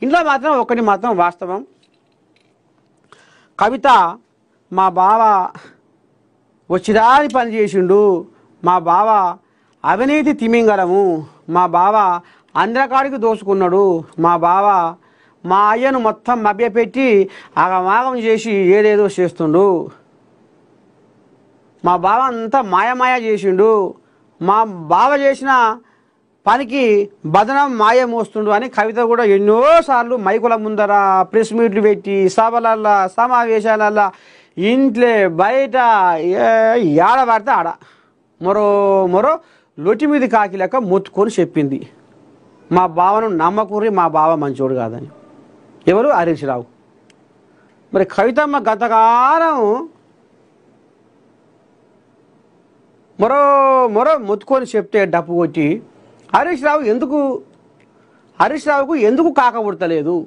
ఇంట్లో మాత్రం ఒకటి మాత్రం వాస్తవం. కవిత మా బావ వచ్చిరాని పని చేసిండు, మా బావ అవినీతి తిమింగలము, మా బావ అందరికాడికి దోసుకున్నాడు, మా బావ మా అయ్యను మొత్తం మభ్యపెట్టి ఆగమాగం చేసి ఏదేదో చేస్తుండు, మా బావ అంతా మాయమాయ చేసిండు, మా బావ చేసిన పనికి బదనం మాయ మోస్తుండు అని కవిత కూడా ఎన్నోసార్లు మైకుల ముందర ప్రెస్ మీట్లు పెట్టి సభలల్లా సమావేశాలల్లా ఇంట్లో బయట ఏడబడితే ఆడ మరో లొటి మీద కాకి లెక్క మొత్తుకొని చెప్పింది. మా బావను నమ్మకూరి, మా బావ మంచోడు కాదని. ఎవరు? హరీష్ రావు. మరి కవితమ్మ గతకాలం మరో మొత్తుకొని చెప్తే డప్పు కొట్టి హరీష్ రావుకు ఎందుకు కాక పుడతలేదు?